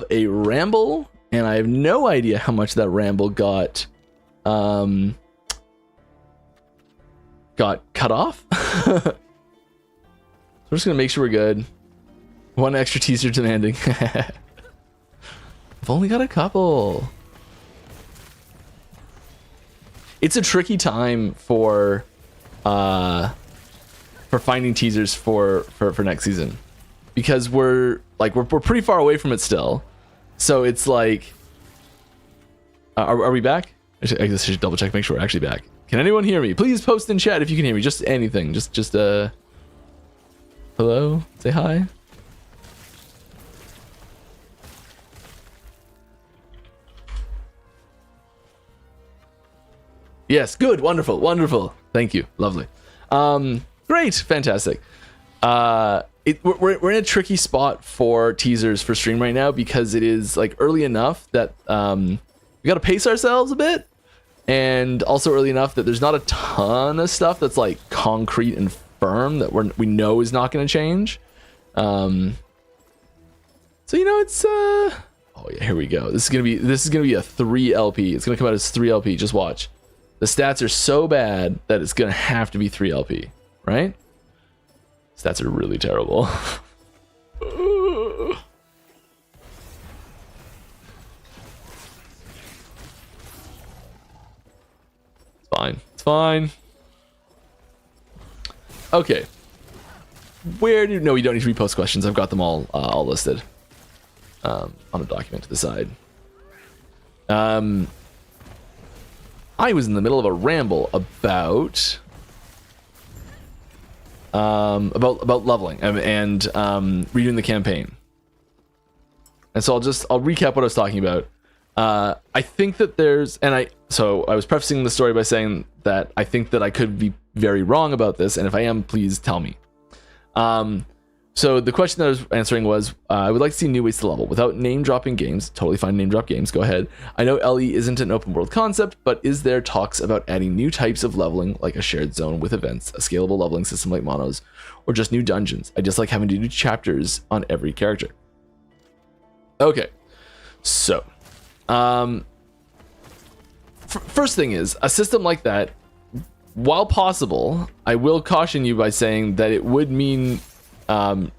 a ramble, and I have no idea how much that ramble got cut off. So we're just gonna make sure we're good. One extra teaser demanding. I've only got a couple. It's a tricky time for finding teasers for next season, because we're pretty far away from it still. So it's like, are we back? I guess I should double check, make sure we're actually back. Can anyone hear me? Please post in chat if you can hear me. Just anything. Just hello? Say hi. Yes, good, wonderful, wonderful. Thank you, lovely. Great, fantastic. We're in a tricky spot for teasers for stream right now, because it is like early enough that we got to pace ourselves a bit, and also early enough that there's not a ton of stuff that's like concrete and firm that we know is not going to change. So you know, it's oh yeah, here we go. This is gonna be a 3 LP. It's gonna come out as 3 LP. Just watch. The stats are so bad that it's gonna have to be 3 LP, right? Stats are really terrible. It's fine. It's fine. Okay. No, you don't need to repost questions. I've got them all listed on a document to the side. I was in the middle of a ramble about leveling and redoing the campaign, and so I'll recap what I was talking about. I think that I was prefacing the story by saying that I think that I could be very wrong about this, and if I am, please tell me. So the question that I was answering was, I would like to see new ways to level without name dropping games. Totally fine, name drop games, go ahead. I know LE isn't an open world concept, but is there talks about adding new types of leveling, like a shared zone with events, a scalable leveling system like monos, or just new dungeons? I just like having to do chapters on every character. Okay, so first thing is, a system like that, while possible, I will caution you by saying that it would mean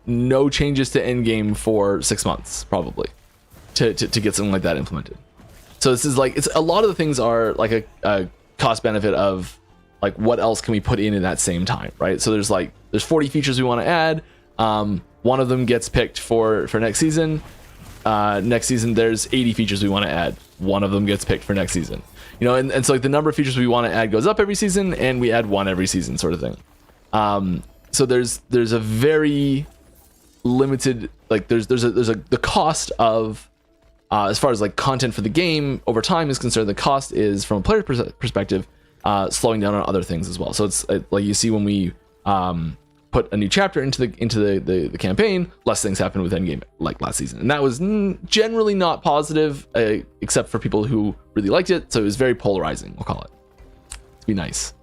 no changes to endgame for 6 months, probably, to get something like that implemented. So this is like, it's a lot of the things are like a cost benefit of like, what else can we put in that same time, right? So there's 40 features we want to add. One of them gets picked for next season. Next season there's 80 features we want to add. One of them gets picked for next season. You know, and so like the number of features we want to add goes up every season, and we add one every season, sort of thing. So there's a very limited, like the cost of as far as like content for the game over time is concerned, the cost is, from a player perspective, slowing down on other things as well. So it's like you see when we put a new chapter into the campaign, less things happen with endgame like last season, and that was generally not positive, except for people who really liked it. So it was very polarizing, we'll call it, to be nice.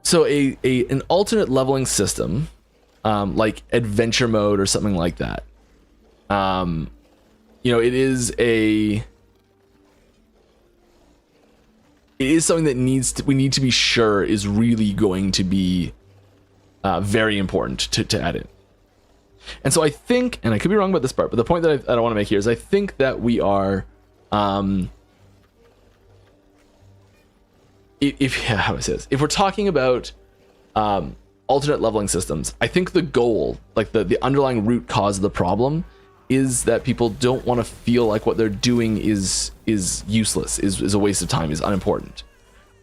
So an alternate leveling system, like adventure mode or something like that, you know, it is something that we need to be sure is really going to be very important to add in. And so I think, and I could be wrong about this part, but the point that I want to make here is I think that we are, how do I say this? If we're talking about alternate leveling systems, I think the goal, like the underlying root cause of the problem, is that people don't want to feel like what they're doing is useless, is a waste of time, is unimportant.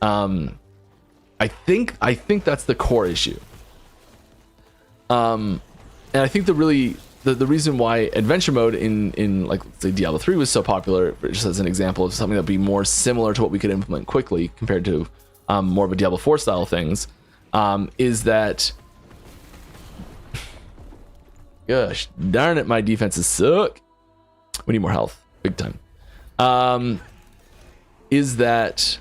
I think that's the core issue. And I think the reason why adventure mode in like, let's say, Diablo 3 was so popular, just as an example of something that'd be more similar to what we could implement quickly compared to more of a Diablo 4 style things, is that, gosh darn it, my defenses suck. We need more health, big time. Is that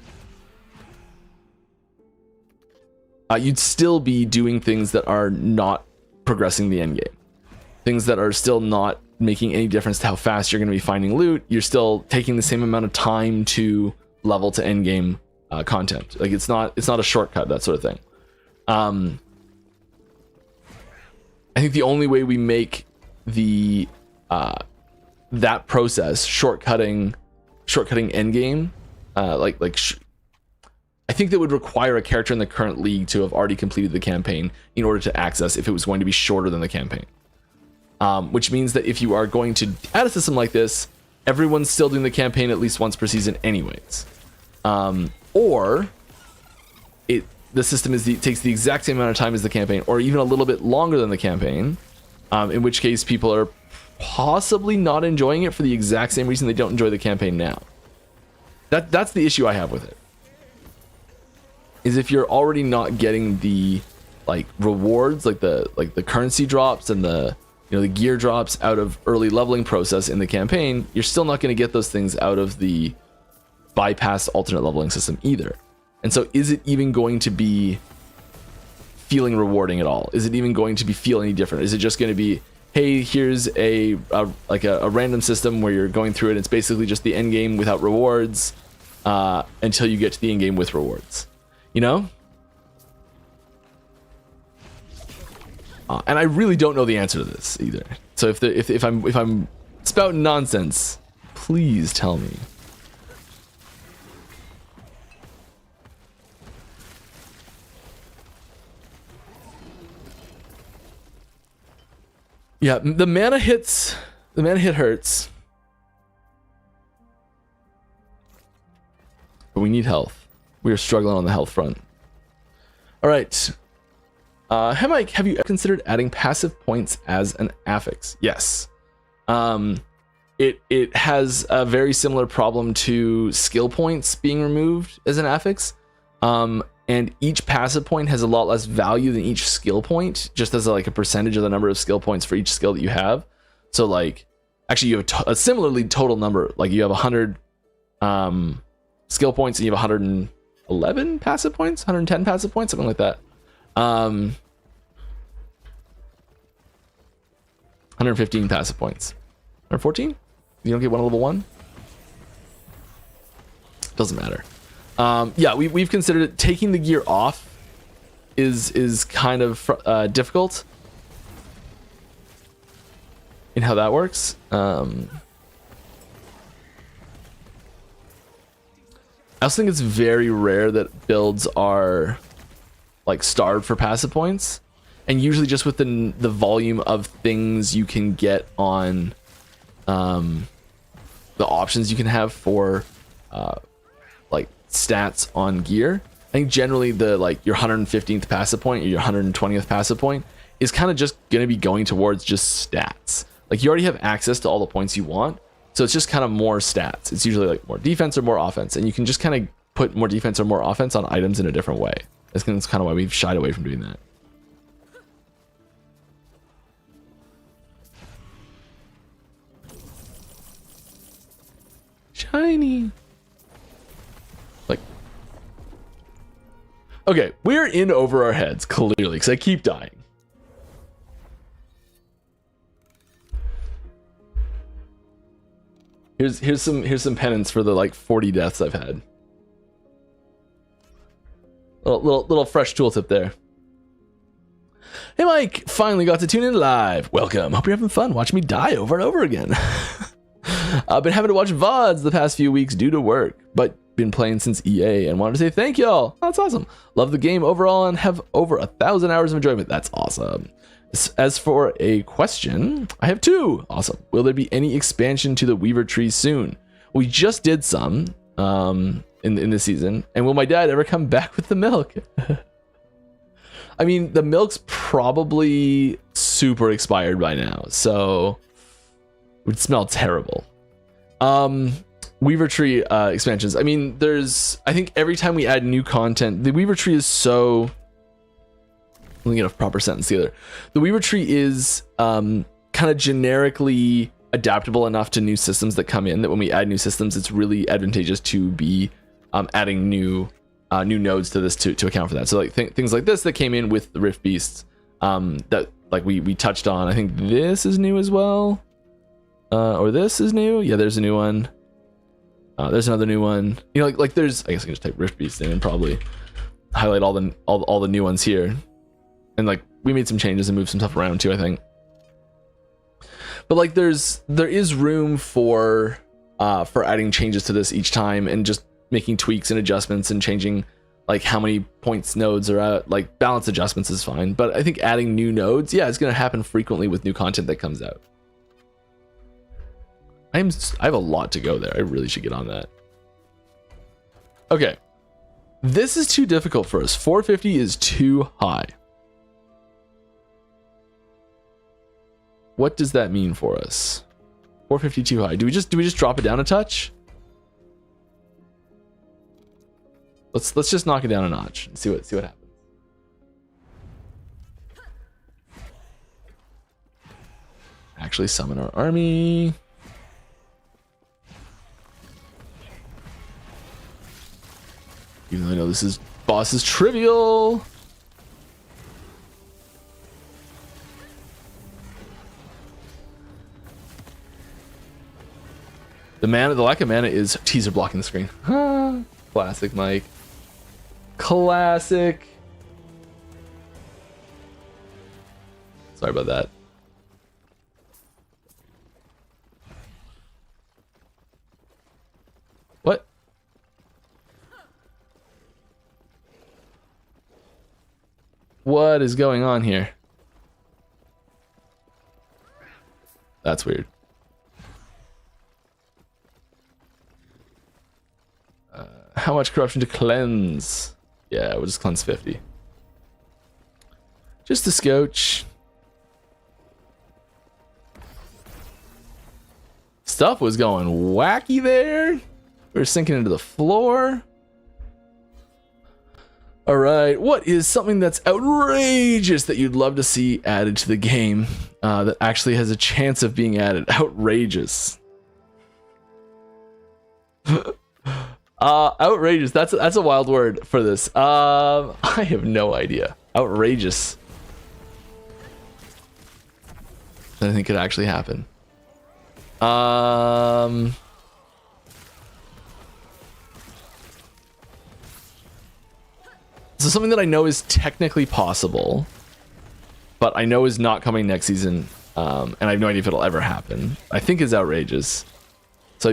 you'd still be doing things that are not progressing the end game. Things that are still not making any difference to how fast you're going to be finding loot. You're still taking the same amount of time to level to end game content. Like it's not a shortcut, that sort of thing. I think the only way we make the that process shortcutting end game, I think that would require a character in the current league to have already completed the campaign in order to access if it was going to be shorter than the campaign. Which means that if you are going to add a system like this, everyone's still doing the campaign at least once per season anyways. Or the system takes the exact same amount of time as the campaign, or even a little bit longer than the campaign, in which case people are possibly not enjoying it for the exact same reason they don't enjoy the campaign now. That's the issue I have with it. Is if you're already not getting the rewards, like the currency drops and the gear drops out of early leveling process in the campaign, you're still not going to get those things out of the bypass alternate leveling system either. And so is it even going to be feeling rewarding at all? Is it even going to feel any different? Is it just going to be, hey, here's a random system where you're going through it, and it's basically just the end game without rewards until you get to the end game with rewards, And I really don't know the answer to this either. So if I'm spouting nonsense, please tell me. Yeah, the mana hit hurts. But we need health. We are struggling on the health front. All right. Mike, have you considered adding passive points as an affix? Yes. It has a very similar problem to skill points being removed as an affix. And each passive point has a lot less value than each skill point, just as a percentage of the number of skill points for each skill that you have. So actually you have a similarly total number. You have 100 skill points and you have 111 passive points, 110 passive points, something like that. 115 passive points. 114? You don't get one at level 1? Doesn't matter. Yeah, we've considered it. Taking the gear off is kind of difficult in how that works. I also think it's very rare that builds are starved for passive points, and usually just with the volume of things you can get on the options you can have for stats on gear. I think generally your 115th passive point or your 120th passive point is kind of just going to be going towards just stats. You already have access to all the points you want, so it's just kind of more stats. It's usually more defense or more offense, and you can just kind of put more defense or more offense on items in a different way. That's kind of why we've shied away from doing that. Shiny. Okay, we're in over our heads, clearly, because I keep dying. Here's some penance for the 40 deaths I've had. Little fresh tooltip there. Hey Mike, finally got to tune in live. Welcome. Hope you're having fun watching me die over and over again. I've been having to watch VODs the past few weeks due to work, but been playing since EA and wanted to say thank y'all. That's awesome. Love the game overall and have over 1,000 hours of enjoyment. That's awesome. As for a question, I have two. Awesome. Will there be any expansion to the Weaver tree soon? We just did some in this season. And will my dad ever come back with the milk? I mean, the milk's probably super expired by now, so it would smell terrible. Weaver tree expansions. I mean, I think every time we add new content, the Weaver tree is so... Let me get a proper sentence together. The Weaver tree is kind of generically adaptable enough to new systems that come in that when we add new systems, it's really advantageous to be adding new nodes to this to account for that. So things like this that came in with the Rift Beasts, that like we touched on. I think this is new as well. Or this is new. Yeah, there's a new one. There's another new one. You know, like there's, I guess I can just type Rift Beast in and probably highlight all the new ones here. And like we made some changes and moved some stuff around too, I think. But like there is room for adding changes to this each time and just making tweaks and adjustments and changing like how many points nodes are at. Like balance adjustments is fine, but I think adding new nodes, yeah, it's going to happen frequently with new content that comes out. I have a lot to go there. I really should get on that. Okay. This is too difficult for us. 450 is too high. What does that mean for us? 450 too high. Do we just drop it down a touch? Let's just knock it down a notch and see what happens. Actually summon our army. Even though I know this boss is trivial. The lack of mana is teaser blocking the screen. Classic, Mike. Classic. Sorry about that. What? What is going on here? That's weird. How much corruption to cleanse? Yeah, we'll just cleanse 50. Just a scotch. Stuff was going wacky there. We were sinking into the floor. All right, what is something that's outrageous that you'd love to see added to the game that actually has a chance of being added? Outrageous. Outrageous. That's a wild word for this. I have no idea. Outrageous. I think could actually happen. So something that I know is technically possible, but I know is not coming next season, and I have no idea if it'll ever happen. I think is outrageous. So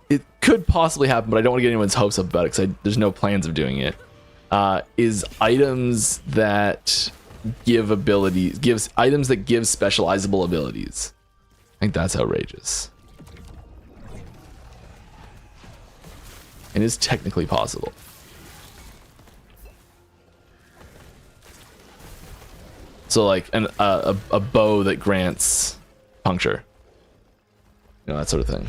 it could possibly happen, but I don't want to get anyone's hopes up about it because there's no plans of doing it. Is items that give abilities, items that give specializable abilities. I think that's outrageous. And is technically possible. So like a bow that grants puncture. You know, that sort of thing.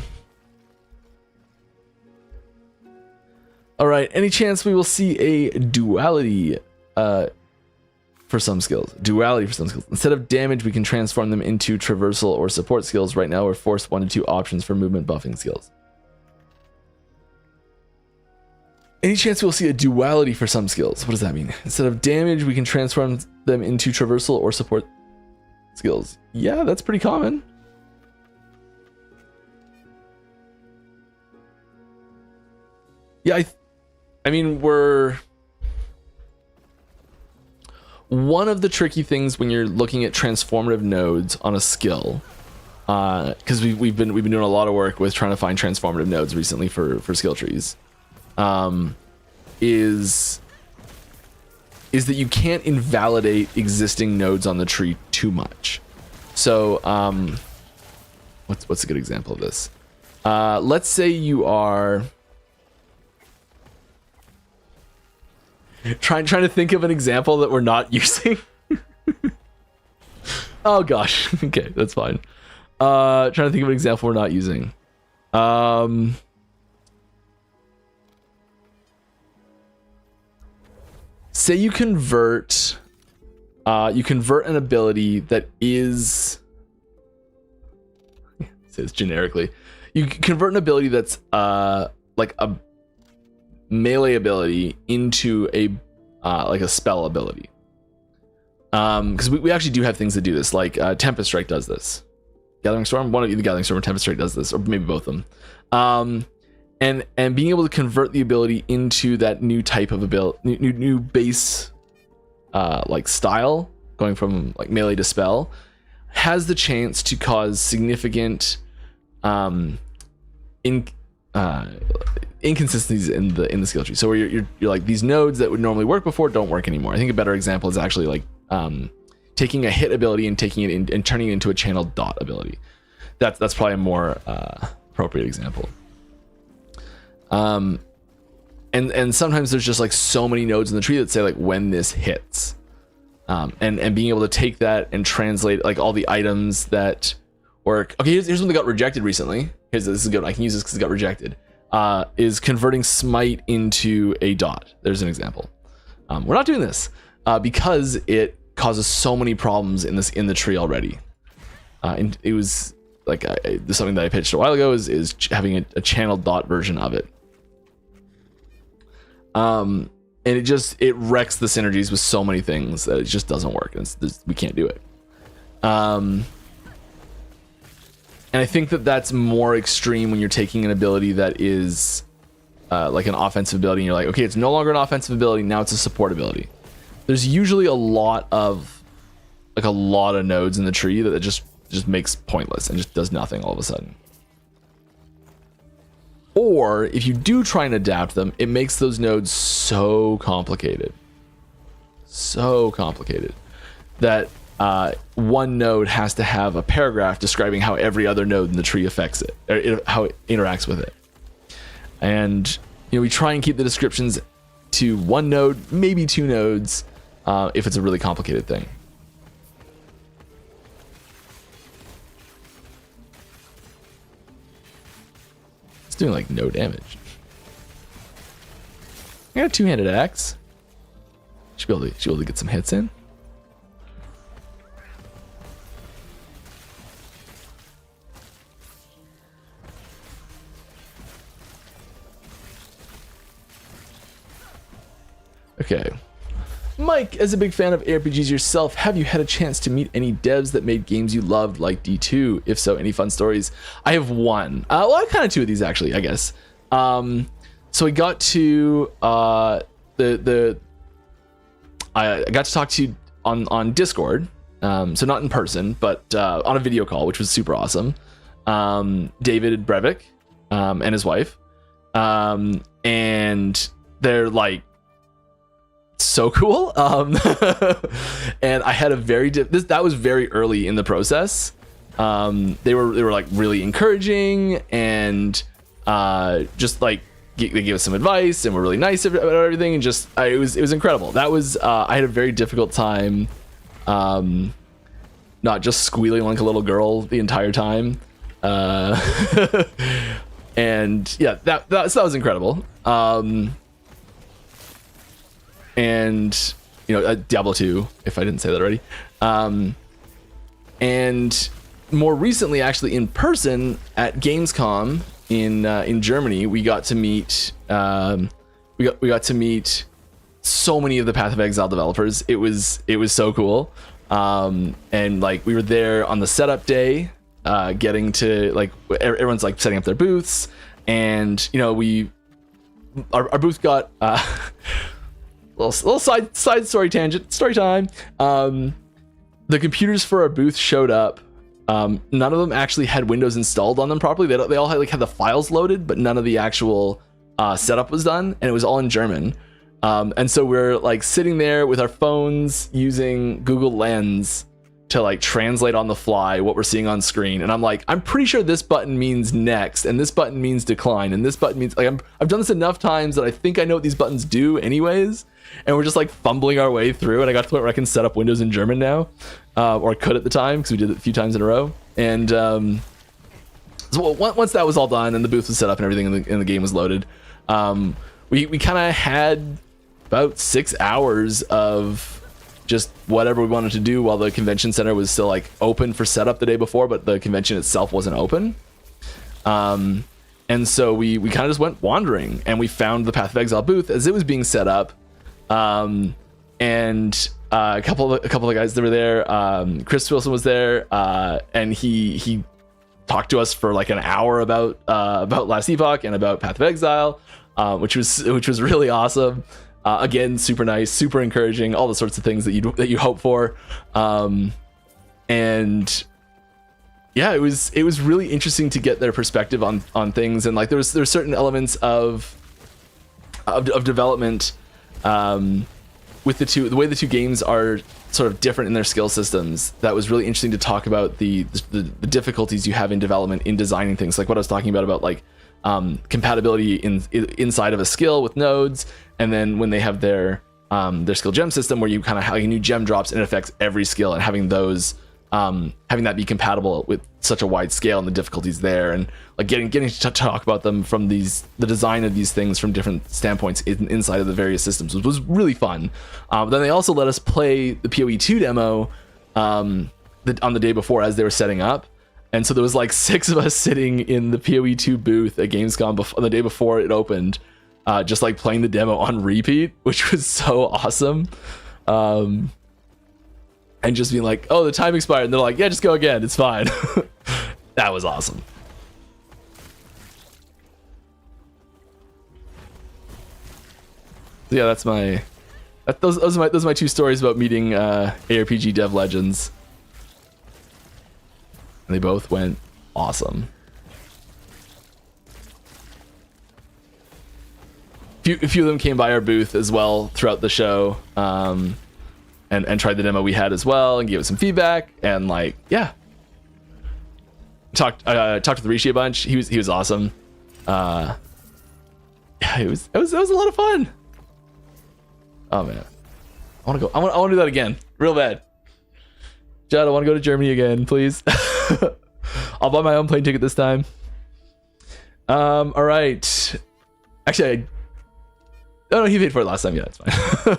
All right, any chance we will see a duality for some skills? Duality for some skills. Instead of damage, we can transform them into traversal or support skills. Right now, we're forced 1 to 2 options for movement buffing skills. Any chance we'll see a duality for some skills? What does that mean? Instead of damage, we can transform them into traversal or support skills. Yeah, that's pretty common. Yeah, I mean, one of the tricky things when you're looking at transformative nodes on a skill, because we've been doing a lot of work with trying to find transformative nodes recently for skill trees, is that you can't invalidate existing nodes on the tree too much. So, what's a good example of this? Let's say you are trying to think of an example that we're not using. Oh gosh. Okay, that's fine. Trying to think of an example we're not using. Say you convert an ability that is, it says generically, you convert an ability that's like a melee ability into a like a spell ability. Because we actually do have things that do this, like Tempest Strike does this. Gathering Storm, one of either Gathering Storm or Tempest Strike does this, or maybe both of them. And being able to convert the ability into that new type of ability, new base like style, going from like melee to spell, has the chance to cause significant inconsistencies in the skill tree. So where you're like, these nodes that would normally work before don't work anymore. I think a better example is actually like taking a hit ability and taking it in and turning it into a channeled dot ability. That's probably a more appropriate example. And sometimes there's just like so many nodes in the tree that say like when this hits, and being able to take that and translate like all the items that work. Okay, here's one that got rejected recently. This is good. I can use this because it got rejected. Is converting smite into a dot. There's an example. We're not doing this because it causes so many problems in the tree already. And it was like something that I pitched a while ago is having a channeled dot version of it. And it wrecks the synergies with so many things that it just doesn't work. We can't do it. And I think that's more extreme when you're taking an ability that is like an offensive ability and you're like, okay, it's no longer an offensive ability, now it's a support ability. There's usually a lot of nodes in the tree that it just makes pointless and just does nothing all of a sudden. Or if you do try and adapt them, it makes those nodes so complicated that one node has to have a paragraph describing how every other node in the tree affects it, or how it interacts with it. And we try and keep the descriptions to one node, maybe two nodes, if it's a really complicated thing. It's doing like no damage. I got a two-handed axe. Should be able to get some hits in. Okay. Mike, as a big fan of ARPGs yourself, have you had a chance to meet any devs that made games you loved, like D2? If so, any fun stories? I have one. Well, I kind of two of these actually, I guess. So we got to I got to talk to you on Discord, so not in person, but on a video call, which was super awesome. David Brevik and his wife, and they're like so cool. And I had a that was very early in the process. They were like really encouraging and just like they gave us some advice and were really nice about everything, and just it was incredible. That was I had a very difficult time not just squealing like a little girl the entire time. And yeah, that was incredible. And Diablo 2, if I didn't say that already. And more recently, actually in person at Gamescom in Germany, we got to meet we got to meet so many of the Path of Exile developers. It was so cool. And like we were there on the setup day, getting to like everyone's like setting up their booths, and our booth got little side story time. The computers for our booth showed up. None of them actually had Windows installed on them properly. They all had the files loaded, but none of the actual setup was done, and it was all in German. And so we're like sitting there with our phones using Google Lens to like translate on the fly what we're seeing on screen. And I'm like, I'm pretty sure this button means next, and this button means decline, and this button means like I've done this enough times that I think I know what these buttons do anyways. And we're just like fumbling our way through, and I got to the point where I can set up Windows in German now, or could at the time because we did it a few times in a row. And so once that was all done and the booth was set up and everything and the game was loaded, we kind of had about 6 hours of just whatever we wanted to do while the convention center was still like open for setup the day before, but the convention itself wasn't open. And so we kind of just went wandering, and we found the Path of Exile booth as it was being set up. and a couple of guys that were there. Chris Wilson was there, and he talked to us for like an hour about Last Epoch and about Path of Exile, which was really awesome. Again, super nice, super encouraging, all the sorts of things that you hope for, and yeah, it was really interesting to get their perspective on things, and like there's certain elements of development with the way the two games are sort of different in their skill systems. That was really interesting to talk about the difficulties you have in development in designing things, like what I was talking about like compatibility inside of a skill with nodes, and then when they have their skill gem system where you kind of have a new gem drops and it affects every skill, and having those having that be compatible with such a wide scale and the difficulties there, and like getting to talk about them from the design of these things from different standpoints inside of the various systems was really fun. Then they also let us play the PoE2 demo on the day before as they were setting up, and so there was like 6 of us sitting in the PoE2 booth at Gamescom the day before it opened, just like playing the demo on repeat, which was so awesome. And just being like, oh, the time expired, and they're like, yeah, just go again, it's fine. That was awesome. So yeah, those are my 2 stories about meeting ARPG dev legends, and they both went awesome. A few of them came by our booth as well throughout the show, and tried the demo we had as well, and gave us some feedback, and like, yeah, talked with Rishi a bunch. He was awesome. Yeah, it was a lot of fun. Oh man, I want to do that again, real bad. Judd, I want to go to Germany again, please. I'll buy my own plane ticket this time. All right. Actually, no, he paid for it last time. Yeah, it's fine.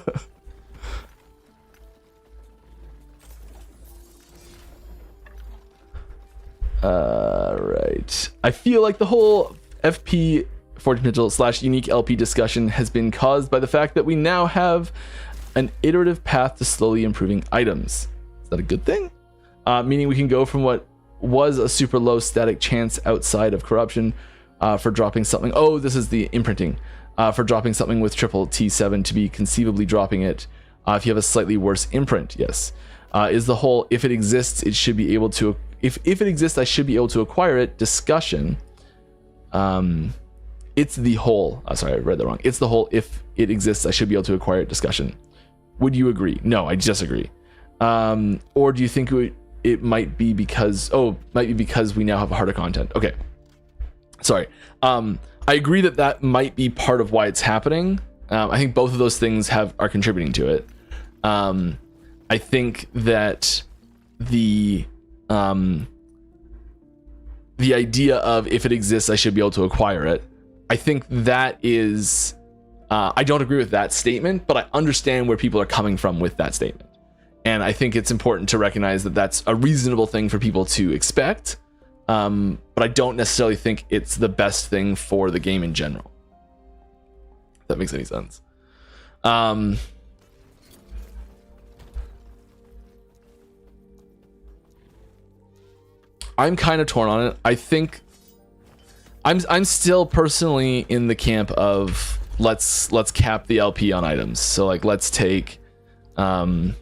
Right. I feel like the whole FP Fortune Potential / unique LP discussion has been caused by the fact that we now have an iterative path to slowly improving items. Is that a good thing? Meaning we can go from what was a super low static chance outside of corruption for dropping something. Oh, this is the imprinting. For dropping something with triple T7 to be conceivably dropping it if you have a slightly worse imprint. Yes. Is the whole if it exists, it should be able to. If it exists, I should be able to acquire it discussion. It's the whole. Sorry, I read that wrong. It's the whole if it exists, I should be able to acquire it discussion. Would you agree? No, I disagree. Or do you think it might be because we now have harder content? Okay. Sorry. I agree that might be part of why it's happening. I think both of those things are contributing to it. I think that the idea of if it exists, I should be able to acquire it. I think that is, I don't agree with that statement, but I understand where people are coming from with that statement. And I think it's important to recognize that that's a reasonable thing for people to expect. But I don't necessarily think it's the best thing for the game in general. If that makes any sense. I'm kind of torn on it. I think I'm still personally in the camp of let's cap the LP on items. So like let's take Red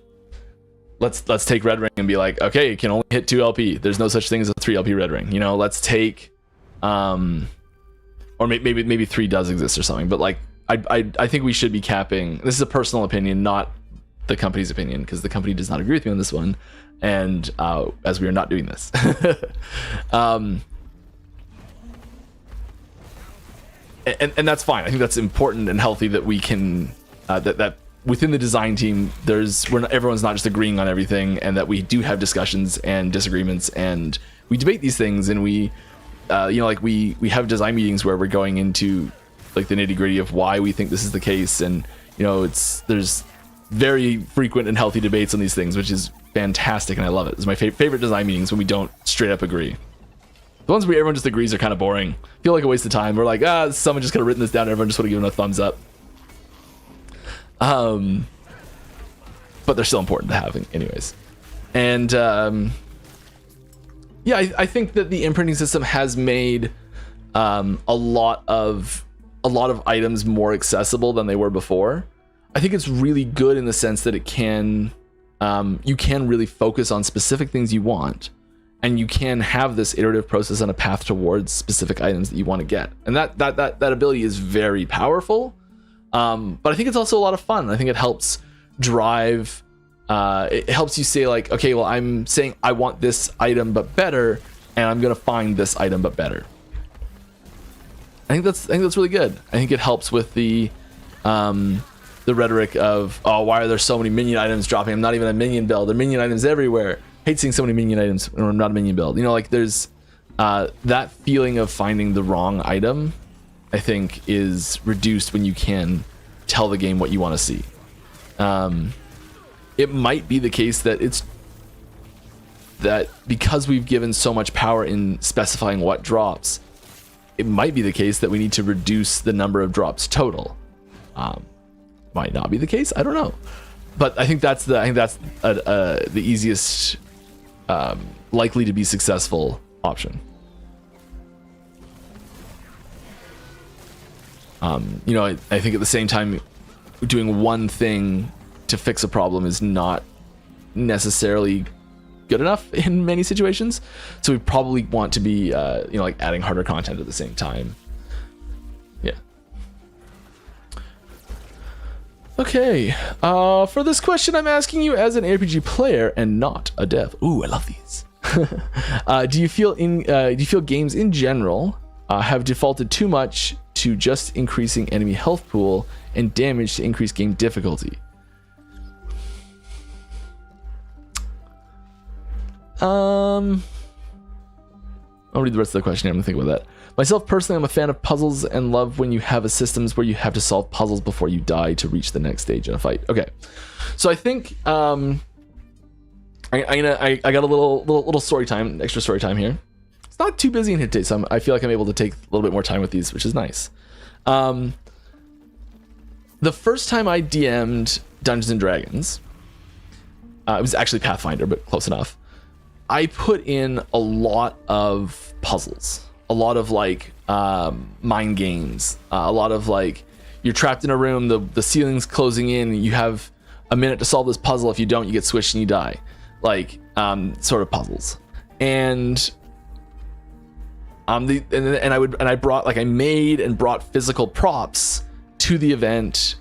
Ring and be like, okay, it can only hit 2 LP. There's no such thing as a 3 LP Red Ring. You know, let's take or maybe 3 does exist or something. But like I think we should be capping. This is a personal opinion, not the company's opinion, because the company does not agree with me on this one. And as we are not doing this. And that's fine. I think that's important and healthy that we can that within the design team everyone's not just agreeing on everything, and that we do have discussions and disagreements, and we debate these things, and we like we have design meetings where we're going into like the nitty-gritty of why we think this is the case, and there's very frequent and healthy debates on these things, which is fantastic, and I love it. It's my favorite design meetings when we don't straight up agree. The ones where everyone just agrees are kind of boring. Feel like a waste of time. We're like, someone just could have written this down, and everyone just would have given a thumbs up. but they're still important to have anyways. And yeah, I think that the imprinting system has made a lot of items more accessible than they were before. I think it's really good in the sense that it can you can really focus on specific things you want, and you can have this iterative process and a path towards specific items that you want to get. And that ability is very powerful. But I think it's also a lot of fun. I think it helps drive. It helps you say like, okay, well, I'm saying I want this item but better, and I'm gonna find this item but better. I think that's really good. I think it helps with the rhetoric of, oh, why are there so many minion items dropping? I'm not even a minion build. There are minion items everywhere. Hate seeing so many minion items when I'm not a minion build. You know, like there's that feeling of finding the wrong item, I think, is reduced when you can tell the game what you want to see. It might be the case that because we've given so much power in specifying what drops, it might be the case that we need to reduce the number of drops total. Might not be the case. I don't know, but I think that's the easiest, likely to be successful option. You know, I think at the same time, doing one thing to fix a problem is not necessarily good enough in many situations. So we probably want to be, you know, like adding harder content at the same time. Yeah. Okay. For this question, I'm asking you as an RPG player and not a dev. Ooh, I love these. Do you feel games in general have defaulted too much to just increasing enemy health pool and damage to increase game difficulty? I'll read the rest of the question here. I'm gonna think about that. Myself personally, I'm a fan of puzzles and love when you have systems where you have to solve puzzles before you die to reach the next stage in a fight. Okay, so I think I got a little story time, extra story time here. It's not too busy in hit day, so I feel like I'm able to take a little bit more time with these, which is nice. The first time I DM'd Dungeons and Dragons, it was actually Pathfinder, but close enough. I put in a lot of puzzles, a lot of like mind games, a lot of like you're trapped in a room, the ceiling's closing in, and you have a minute to solve this puzzle. If you don't, you get switched and you die. Like sort of puzzles. And I made and brought physical props to the event.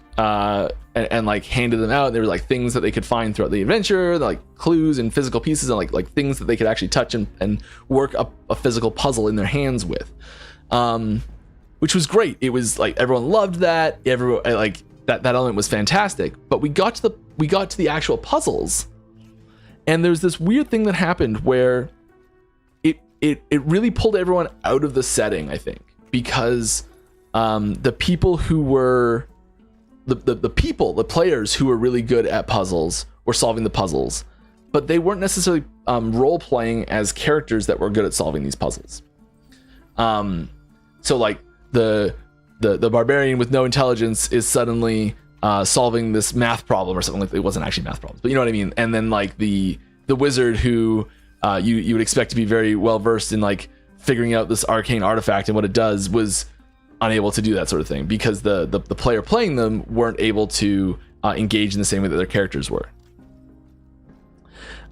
And like handed them out. There were like things that they could find throughout the adventure, like clues and physical pieces, and like things that they could actually touch and work up a physical puzzle in their hands with, which was great. It was like everyone loved that. Everyone like that element was fantastic. But we got to the actual puzzles, and there's this weird thing that happened where it really pulled everyone out of the setting. I think because the people who were the players who were really good at puzzles were solving the puzzles, but they weren't necessarily role playing as characters that were good at solving these puzzles. So like the barbarian with no intelligence is suddenly solving this math problem or something. Like it wasn't actually math problems, but you know what I mean. And then like the wizard who you would expect to be very well versed in like figuring out this arcane artifact and what it does was unable to do that sort of thing because the player playing them weren't able to engage in the same way that their characters were.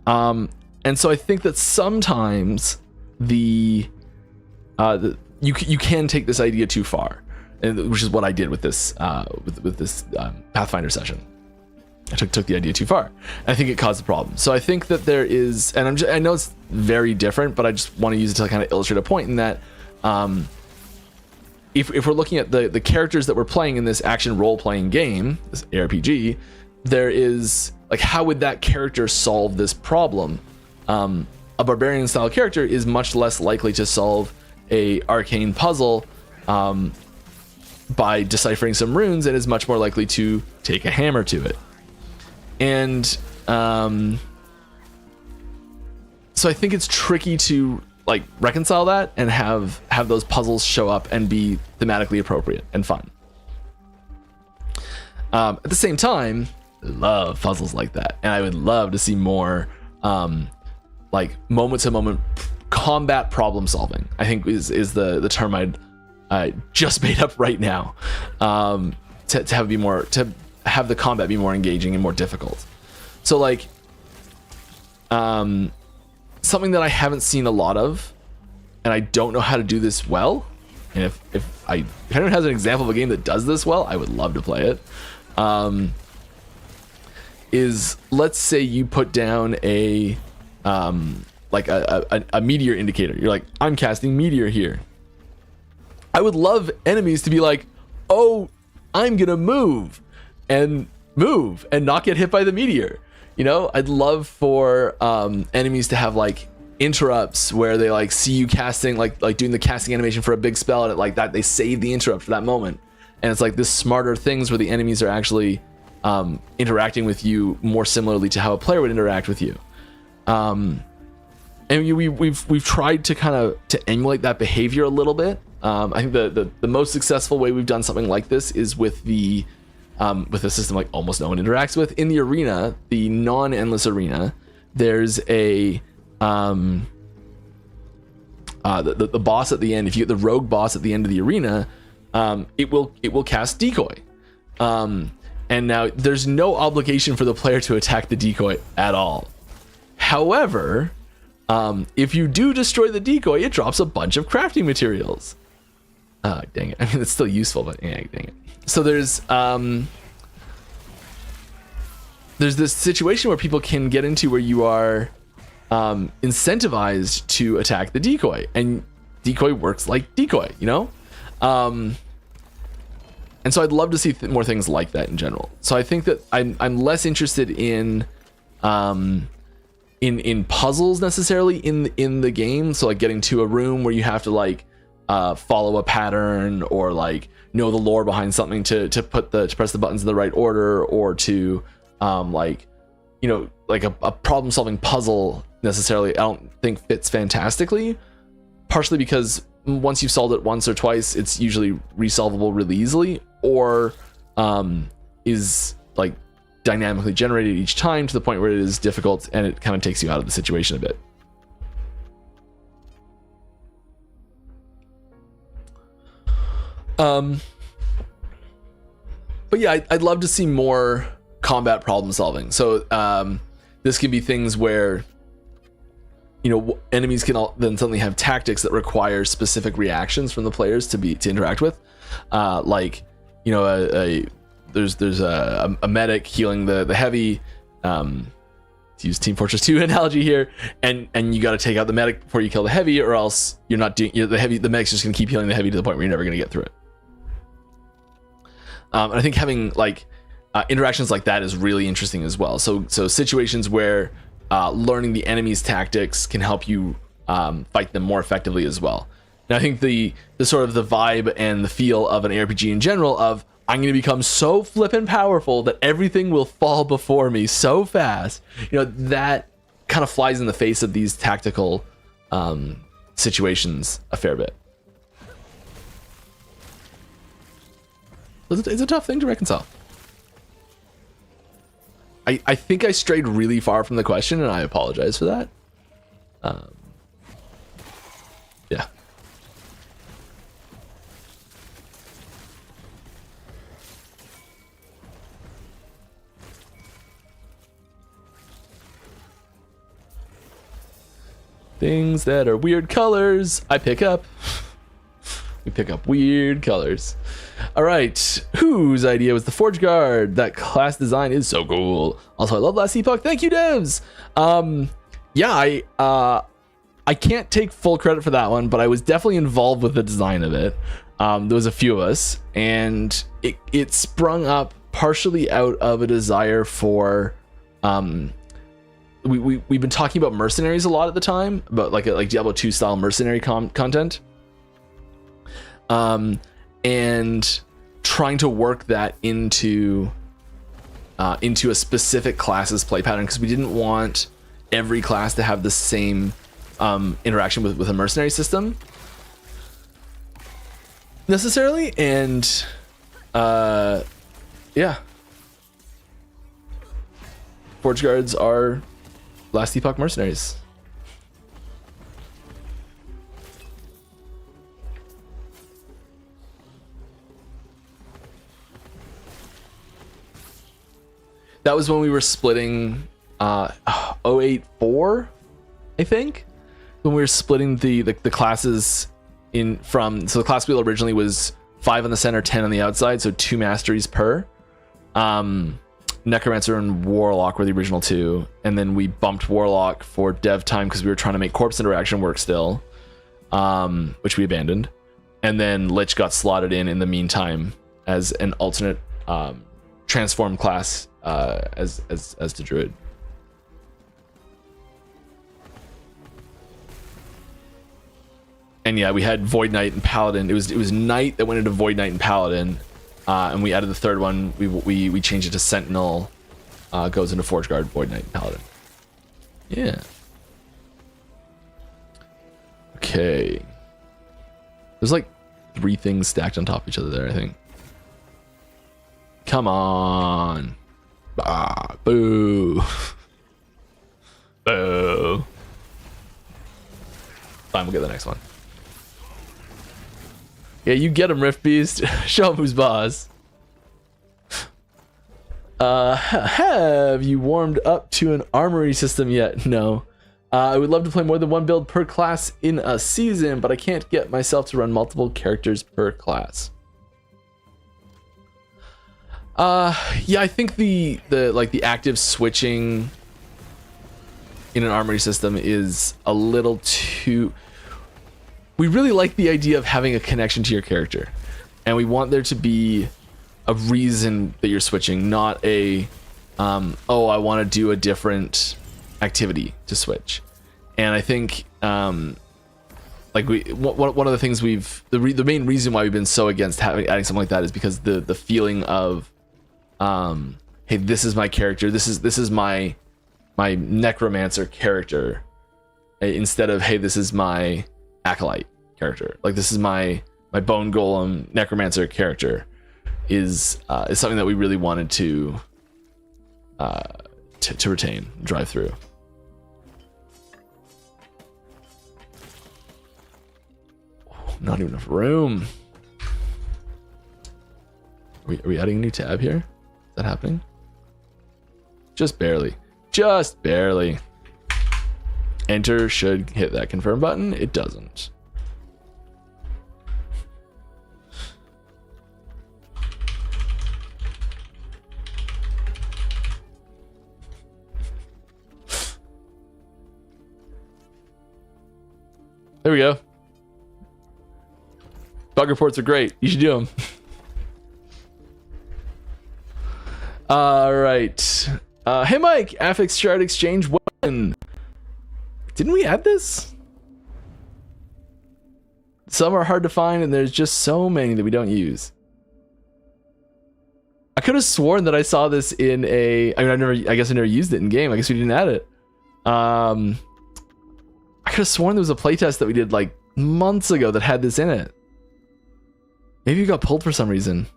And so I think that sometimes you can take this idea too far, which is what I did with this with this Pathfinder session. I took the idea too far. I think it caused a problem. So I think that there is, and I know it's very different, but I just want to use it to kind of illustrate a point in that. If we're looking at the characters that we're playing in this action role-playing game, this ARPG, there is like, how would that character solve this problem? A barbarian style character is much less likely to solve a arcane puzzle by deciphering some runes, and is much more likely to take a hammer to it. And so I think it's tricky to like reconcile that and have those puzzles show up and be thematically appropriate and fun. At the same time, love puzzles like that, and I would love to see more like moment to moment combat problem solving. I think is the term I just made up right now, to have the combat be more engaging and more difficult. So like something that I haven't seen a lot of, and I don't know how to do this well, and if anyone has an example of a game that does this well, I would love to play it. Is, let's say you put down a like a meteor indicator. You're like, I'm casting meteor here. I would love enemies to be like, oh, I'm gonna move and not get hit by the meteor. You know, I'd love for enemies to have like interrupts where they like see you casting, like doing the casting animation for a big spell, and it, like that they save the interrupt for that moment. And it's like this smarter things where the enemies are actually interacting with you more similarly to how a player would interact with you. And we've tried to kind of to emulate that behavior a little bit. I think the most successful way we've done something like this is with a system like almost no one interacts with. In the arena, the non-endless arena, there's a the boss at the end. If you get the rogue boss at the end of the arena, it will cast decoy. And now there's no obligation for the player to attack the decoy at all. However, if you do destroy the decoy, it drops a bunch of crafting materials. Dang it. I mean, it's still useful, but yeah, dang it. So there's this situation where people can get into where you are incentivized to attack the decoy, and decoy works like decoy, you know? And so I'd love to see more things like that in general. So I think that I'm less interested in puzzles necessarily in the game. So like getting to a room where you have to like follow a pattern, or like know the lore behind something to press the buttons in the right order, or to like, you know, like a problem solving puzzle necessarily I don't think fits fantastically, partially because once you've solved it once or twice, it's usually resolvable really easily, or is like dynamically generated each time to the point where it is difficult and it kind of takes you out of the situation a bit. But yeah, I'd love to see more combat problem solving. So this can be things where, you know, enemies can then suddenly have tactics that require specific reactions from the players to interact with. Like, you know, there's a medic healing the heavy, to use Team Fortress 2 analogy here, and you got to take out the medic before you kill the heavy, or else you're not doing, the medic's just gonna keep healing the heavy to the point where you're never gonna get through it. And I think having like interactions like that is really interesting as well. So situations where learning the enemy's tactics can help you fight them more effectively as well. Now I think the sort of the vibe and the feel of an ARPG in general of, I'm going to become so flippin' powerful that everything will fall before me so fast, you know, that kind of flies in the face of these tactical situations a fair bit. It's a tough thing to reconcile. I think I strayed really far from the question, and I apologize for that. Yeah. Things that are weird colors, I pick up. We pick up weird colors. All right, whose idea was the Forge Guard? That class design is so cool. Also, I love last Epoch. Thank you, devs. Yeah, I can't take full credit for that one, but I was definitely involved with the design of it. There was a few of us, and it sprung up partially out of a desire for we've been talking about mercenaries a lot at the time, about like Diablo 2 style mercenary content, and trying to work that into a specific class's play pattern, because we didn't want every class to have the same interaction with a mercenary system necessarily. And yeah, Forge Guards are last Epoch mercenaries. That was when we were splitting 084, I think, when we were splitting the classes in from, so the class wheel originally was 5 on the center, 10 on the outside, so 2 masteries per. Necromancer and Warlock were the original 2, and then we bumped Warlock for dev time because we were trying to make corpse interaction work still, which we abandoned, and then Lich got slotted in the meantime as an alternate transform class as the Druid. And yeah, we had Void Knight and Paladin. It was Knight that went into Void Knight and Paladin, and we added the third one. We changed it to Sentinel, goes into Forge Guard, Void Knight, and Paladin. Yeah. Okay. There's like 3 things stacked on top of each other there, I think. Come on. Ah, boo. Boo. Fine, we'll get the next one. Yeah, you get him, Rift Beast. Show him who's boss. Have you warmed up to an armory system yet? No. I would love to play more than one build per class in a season, but I can't get myself to run multiple characters per class. Yeah, I think the active switching in an armory system is a little too... We really like the idea of having a connection to your character, and we want there to be a reason that you're switching, not a oh, I want to do a different activity to switch. And I think like one of the things the main reason why we've been so against adding something like that is because the feeling of hey, this is my character, this is my necromancer character, instead of hey, this is my acolyte character. Like, this is my bone golem necromancer character is something that we really wanted to retain, drive through. Not even enough room. Are we adding a new tab here? Is that happening? Just barely. Just barely. Enter should hit that confirm button. It doesn't. There we go. Bug reports are great. You should do them. All right. Hey, Mike. Affix Shard Exchange 1. Didn't we add this? Some are hard to find, and there's just so many that we don't use. I could have sworn that I saw this in a... I mean, I guess I never used it in game. I guess we didn't add it. I could have sworn there was a playtest that we did like months ago that had this in it. Maybe it got pulled for some reason.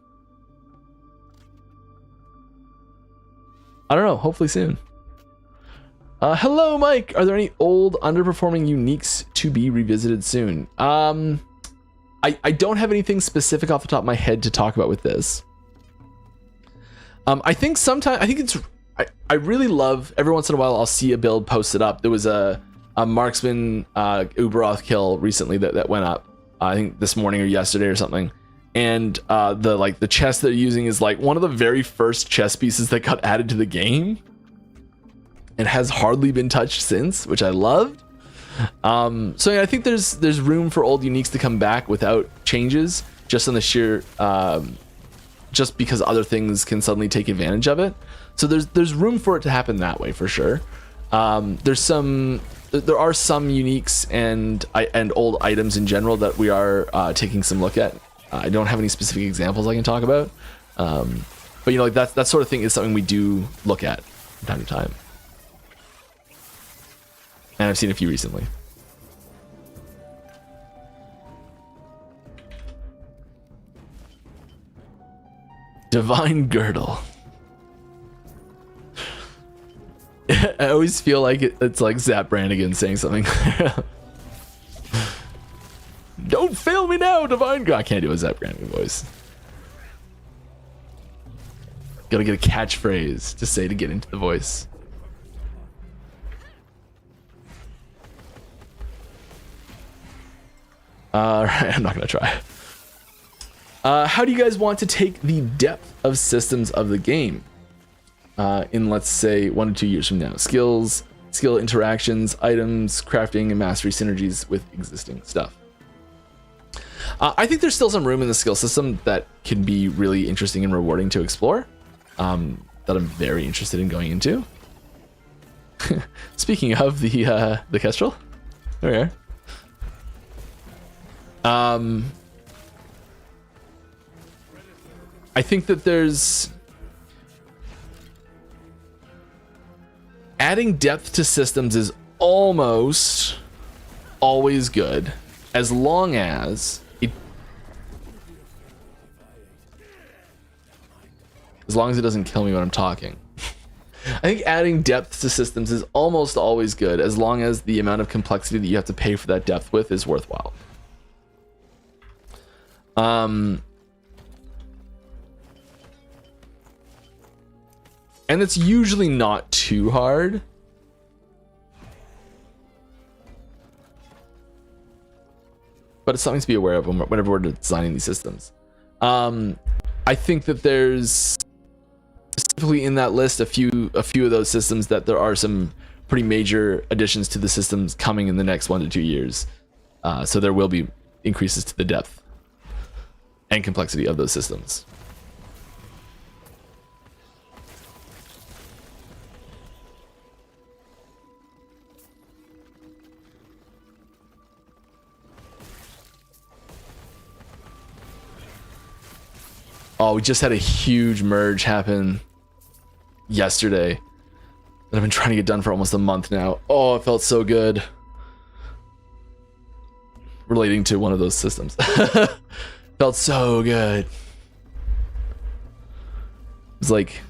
I don't know. Hopefully soon. Hello, Mike. Are there any old underperforming uniques to be revisited soon? I don't have anything specific off the top of my head to talk about with this. I think I really love, every once in a while I'll see a build posted up. There was a marksman Uberoth kill recently that went up, I think this morning or yesterday or something. And the chest they're using is like one of the very first chess pieces that got added to the game, and has hardly been touched since, which I loved. So yeah, I think there's room for old uniques to come back without changes, just on the sheer just because other things can suddenly take advantage of it. So there's room for it to happen that way for sure. There are some uniques and old items in general that we are taking some look at. I don't have any specific examples I can talk about, but you know, like that sort of thing is something we do look at from time to time, and I've seen a few recently. Divine Girdle. I always feel like it's like Zap Brannigan saying something. Don't fail me now, Divine God. I can't do a Zap Brannigan voice. Gotta get a catchphrase to say to get into the voice. Alright, I'm not gonna try. How do you guys want to take the depth of systems of the game? In, let's say, 1 to 2 years from now. Skills, skill interactions, items, crafting, and mastery synergies with existing stuff. I think there's still some room in the skill system that can be really interesting and rewarding to explore. That I'm very interested in going into. Speaking of the Kestrel, there we are. I think that there's adding depth to systems is almost always good, as long as it doesn't kill me when I'm talking. I think adding depth to systems is almost always good, as long as the amount of complexity that you have to pay for that depth with is worthwhile. And it's usually not too hard. But it's something to be aware of whenever we're designing these systems. I think that there's specifically in that list a few of those systems that there are some pretty major additions to the systems coming in the next 1 to 2 years. So there will be increases to the depth and complexity of those systems. Oh, we just had a huge merge happen yesterday that I've been trying to get done for almost a month now. Oh, it felt so good. Relating to one of those systems. Felt so good. It's like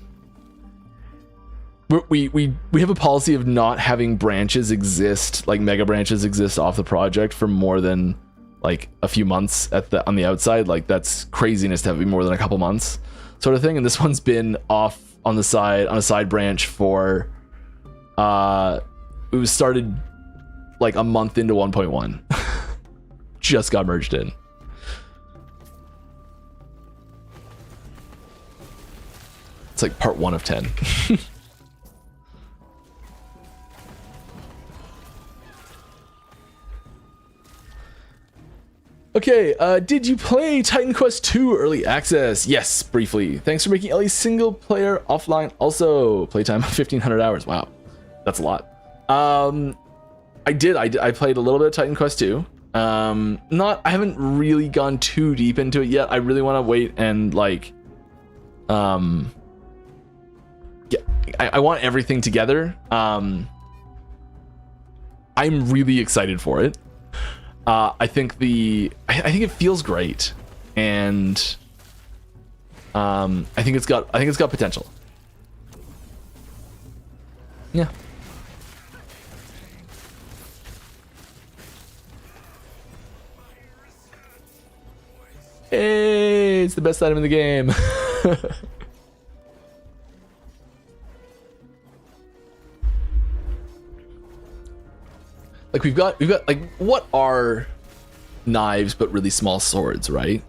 we have a policy of not having branches exist, like mega branches exist off the project for more than like a few months on the outside. Like that's craziness to have it be more than a couple months sort of thing. And this one's been off on the side, on a side branch for it was started like a month into 1.1. Just got merged in. It's like part 1 of 10. Okay, did you play Titan Quest 2 Early Access? Yes, briefly. Thanks for making Ellie single player offline. Also, playtime 1,500 hours. Wow, that's a lot. I played a little bit of Titan Quest 2. I haven't really gone too deep into it yet. I really want to wait and like, I want everything together. I'm really excited for it. I think it feels great, and I think it's got potential. Yeah. Hey, it's the best item in the game. Like we've got like, what are knives but really small swords, right?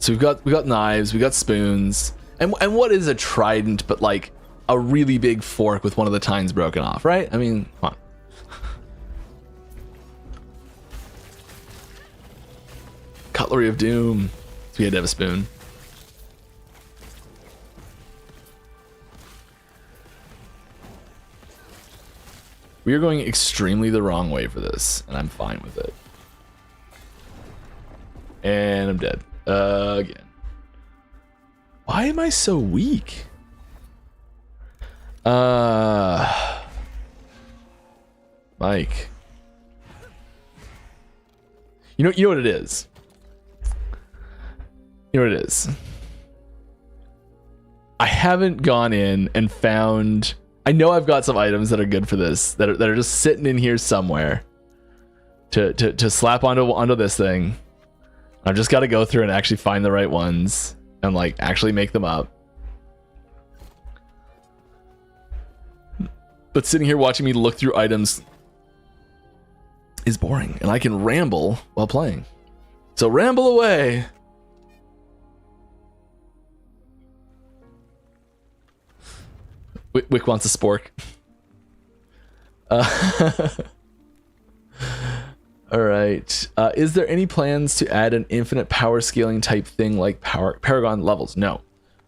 So we've got knives, we got spoons, and what is a trident but like a really big fork with one of the tines broken off, right? I mean, come on. Cutlery of Doom. So we had to have a spoon. We are going extremely the wrong way for this, and I'm fine with it. And I'm dead. Again. Why am I so weak? Mike. You know what it is? You know what it is? I haven't gone in and found I know I've got some items that are good for this, that are just sitting in here somewhere to slap onto this thing. I've just got to go through and actually find the right ones and like actually make them up. But sitting here watching me look through items is boring, and I can ramble while playing. So ramble away. Wick wants a spork. All right. Is there any plans to add an infinite power scaling type thing like Paragon levels? No.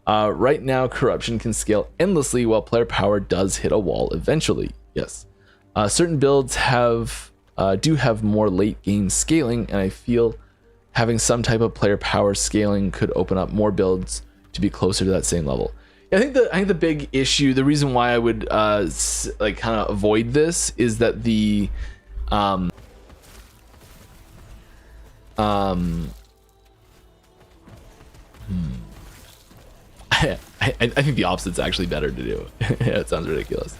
Right now, corruption can scale endlessly while player power does hit a wall eventually. Yes. Certain builds do have more late game scaling, and I feel having some type of player power scaling could open up more builds to be closer to that same level. I think the big issue, the reason why I would like kind of avoid this is that the I think the opposite's actually better to do. Yeah, it sounds ridiculous.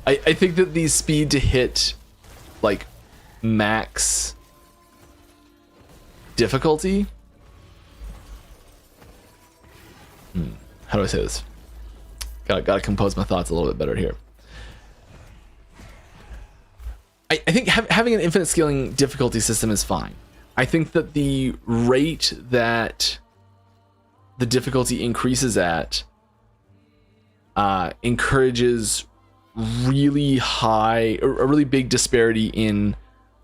I think that the speed to hit like max difficulty. How do I say this? Gotta compose my thoughts a little bit better here. I think having an infinite scaling difficulty system is fine. I think that the rate that the difficulty increases at encourages really high or a really big disparity in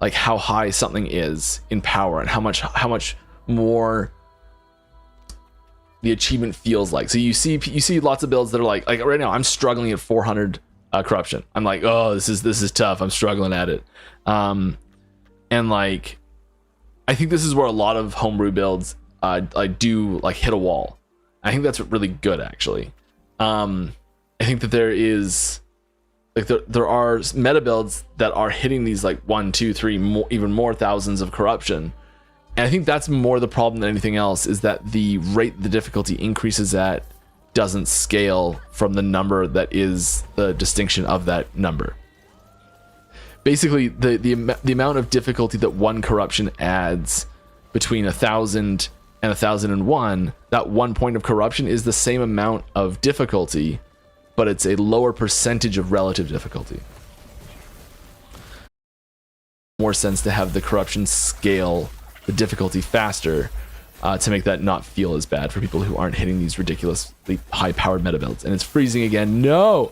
like how high something is in power and how much more the achievement feels like. So you see lots of builds that are like right now I'm struggling at 400 corruption. I'm like, oh, this is tough. I'm struggling at it. And like I think this is where a lot of homebrew builds do like hit a wall. I think that's really good actually. I think that there is like there are meta builds that are hitting these like 1, 2, 3 more, even more thousands of corruption. And I think that's more the problem than anything else, is that the rate the difficulty increases at doesn't scale from the number that is the distinction of that number. Basically, the amount of difficulty that one corruption adds between 1,000 and 1,001, that 1 point of corruption is the same amount of difficulty, but it's a lower percentage of relative difficulty. More sense to have the corruption scale the difficulty faster to make that not feel as bad for people who aren't hitting these ridiculously high-powered meta builds. And it's freezing again. No!